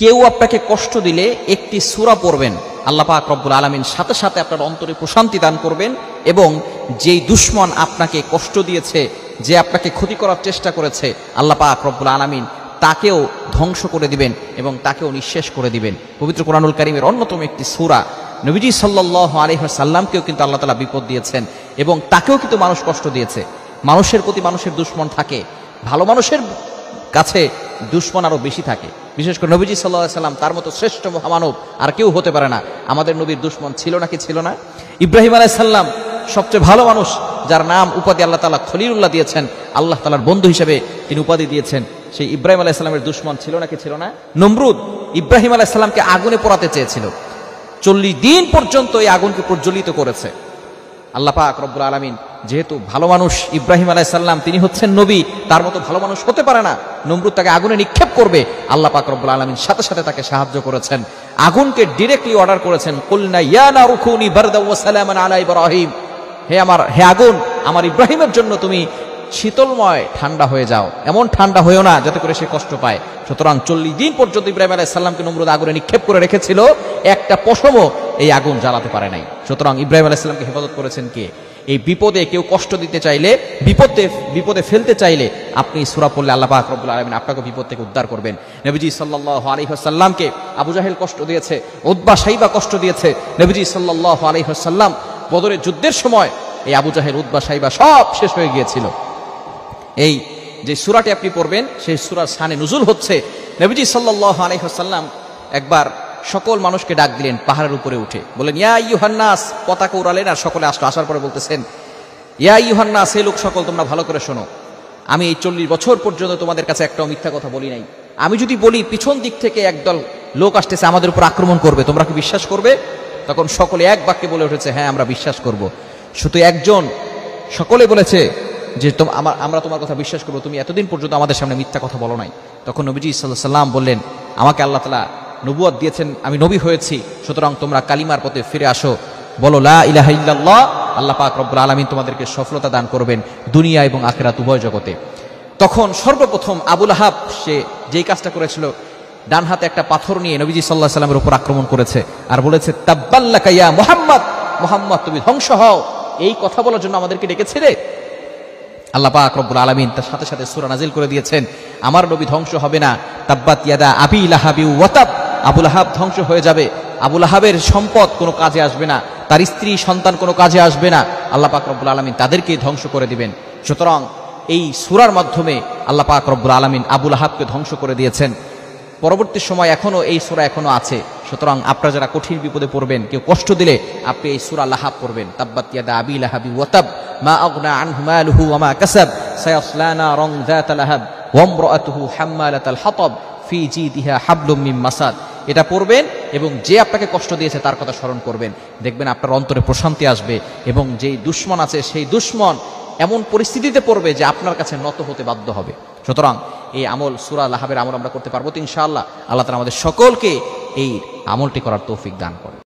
কেউ আপনাকে কষ্ট দিলে একটি সূরা পড়বেন, আল্লাহ পাক রব্বুল আলামিন সাথে সাথে আপনার অন্তরে প্রশান্তি দান করবেন এবং যেই দুশমন আপনাকে কষ্ট দিয়েছে, যে আপনাকে ক্ষতি করার চেষ্টা করেছে, আল্লাহ পাক রব্বুল আলামিন তাকেও ধ্বংস করে দিবেন এবং তাকেও নিঃশেষ করে দিবেন। পবিত্র কোরআনুল কারীমের অন্যতম একটি সূরা, নবীজি সাল্লাল্লাহু আলাইহি ওয়াসাল্লামকেও কিন্তু আল্লাহ তাআলা বিপদ দিয়েছেন এবং তাকেও কিন্তু মানুষ কষ্ট দিয়েছে। মানুষের প্রতি মানুষের দুশমন থাকে, ভালো মানুষের কাছে দুশমন আরো বেশি থাকে। বিশেষ করে নবীজি সাল্লাল্লাহু আলাইহি ওয়াসাল্লাম তার মতো শ্রেষ্ঠ মহামানব আর কেউ হতে পারে না। আমাদের নবীর দুশমন ছিল নাকি ছিল না? ইব্রাহিম আলাইহিস সালাম সবচেয়ে ভালো মানুষ, যার নাম উপাধি আল্লাহ তাআলা খলিলুল্লাহ দিয়েছেন, আল্লাহ তাআলার বন্ধু হিসেবে তিনি উপাধি দিয়েছেন। সেই ইব্রাহিম আলাইহিস সালামের দুশমন ছিল নাকি ছিল না? নমরুদ ইব্রাহিম আলাইহিস সালামকে আগুনে পোড়াতে চেয়েছিল, 40 দিন পর্যন্ত এই আগুনকে প্রজ্বলিত করেছে। আল্লাহ পাক রব্বুল আলামিন যেহেতু ভালো মানুষ, ইব্রাহিম আলাইহিস সালাম তিনি হচ্ছেন নবী, তার মতো ভালো মানুষ হতে পারে না। নমরুদ তাকে আগুনে নিক্ষেপ করবে, আল্লাহ পাক রব্বুল আলামিন সাথে সাথে তাকে সাহায্য করেছেন। আগুনকে ডিরেক্টলি অর্ডার করেছেন, কুলনা ইয়া নারু কুনি বারদাও ওয়া সালামান আলা ইব্রাহিম, হে আগুন, আমার ইব্রাহিমের জন্য তুমি শীতলময় ঠান্ডা হয়ে যাও, এমন ঠান্ডা হয়েও না যাতে করে সে কষ্ট পায়। সুতরাং 40 দিন পর্যন্ত ইব্রাহিম আলাইহিস সালামকে নমরুদ আগুনে নিক্ষেপ করে রেখেছিল, একটা পশমও এই আগুন জ্বালাতে পারে নাই। সুতরাং ইব্রাহিম আলাইহিস সালামকে হেফাজত করেছেন কে? এই বিপদে কেউ কষ্ট দিতে চাইলে, বিপদে ফেলতে চাইলে আপনি সূরা পড়লে আল্লাহ পাক রব্বুল আলামিন আপনাকে বিপদ থেকে উদ্ধার করবেন। নবীজি সাল্লাল্লাহু আলাইহি ওয়াসাল্লামকে আবু জাহেল কষ্ট দিয়েছে, উতবা শাইবা কষ্ট দিয়েছে। নবীজি সাল্লাল্লাহু আলাইহি ওয়াসাল্লাম বদরের যুদ্ধের সময় এই আবু জাহেল, উতবা শাইবা সব শেষ হয়ে গিয়েছিল। এই যে সূরাটি আপনি পড়বেন, সেই সূরার শানে নুজুল হচ্ছে, নবীজি সাল্লাল্লাহু আলাইহি ওয়াসাল্লাম একবার সকল মানুষকে ডাক দিলেন পাহাড়ের উপরে উঠে, বলেন ইয়া আইয়ুহান নাস, পতাকা উড়ালেন আর সকলে আসলো। আসার পরে বলতেছেন ইয়া আইয়ুহান নাস, এই লোক সকল তোমরা ভালো করে শোনো, আমি এই 40 বছর পর্যন্ত তোমাদের কাছে একটা মিথ্যা কথা বলি নাই। আমি যদি বলি পিছন দিক থেকে একদল লোক আসতেছে আমাদের উপর আক্রমণ করবে, তোমরা কি বিশ্বাস করবে? তখন সকলে এক বাক্যে বলে উঠেছে হ্যাঁ আমরা বিশ্বাস করব। শুধু একজন সকলে বলেছে যে আমরা তোমার কথা বিশ্বাস করবো, তুমি এতদিন পর্যন্ত আমাদের সামনে মিথ্যা কথা বলো নাই। তখন নবীজি সাল্লাল্লাহু আলাইহি ওয়াসাল্লাম বললেন, আমাকে আল্লাহ তাআলা নবুয়ত দিয়েছেন, আমি নবী হয়েছি, সুতরাং তোমরা কালিমার পথে ফিরে আসো, বলো লা ইলাহা ইল্লাল্লাহ, আল্লাহ পাক রব্বুল আলামিন তোমাদেরকে সফলতা দান করবেন দুনিয়া এবং আখিরাত উভয় জগতে। তখন সর্বপ্রথম আবু লাহাব, সে যেই কাজটা করেছিল, ডান হাতে একটা পাথর নিয়ে নবীজি সাল্লাল্লাহু আলাইহি ওয়াসাল্লামের উপর আক্রমণ করেছে আর বলেছে তাব্বাল্লাকা ইয়া মুহাম্মদ, মুহাম্মদ তুমি ধ্বংস হও, এই কথা বলার জন্য আমাদেরকে ডেকেছিলে? আল্লাহ পাক রব্বুল আলামিন তার সাথে সাথে সূরা নাজিল করে দিয়েছেন, আমার নবী ধ্বংস হবে না, তাব্বাত ইয়াদা আবি লাহাবি ওয়া তাব, আবু লাহাব ধ্বংস হয়ে যাবে, আবু লাহাবের সম্পদ কোনো কাজে আসবে না, তার স্ত্রী সন্তান কোনো কাজে আসবে না, আল্লাহ পাক রব্বুল আলামিন তাদেরকেই ধ্বংস করে দিবেন। সুতরাং এই সূরার মাধ্যমে আল্লাহ পাক রব্বুল আলামিন আবু লাহাবকে ধ্বংস করে দিয়েছেন। পরবর্তী সময় এখনো এই সূরা এখনো আছে। সুতরাং আপনারা যারা কঠিন বিপদে পড়বেন, কেউ কষ্ট দিলে আপনি এই সূরা লাহাব পড়বেন, তাব্বাত ইয়াদা আবি লাহাবি ওয়া তাব মা আগনা আনহু মালুহু ওয়া মা কাসাব সায়াসলা নারান যাতা লাহাব ওয়া ইমরাআতুহু হাম্মালাতাল হাতাব ফি জিদিহা হাবলুম মিন মাসাদ। এটা পড়বেন এবং যে আপনাকে কষ্ট দিয়েছে তার কথা স্মরণ করবেন, দেখবেন আপনার অন্তরে প্রশান্তি আসবে এবং যেই দুশমন আছে সেই দুশমন এমন পরিস্থিতিতে পড়বে যে আপনার কাছে নত হতে বাধ্য হবে। সুতরাং এই আমল, সূরা লাহাবের আমল আমরা করতে পারবো তো ইনশাআল্লাহ। আল্লাহ তাআলা আমাদের সকলকে এই আমলটি করার তৌফিক দান করেন।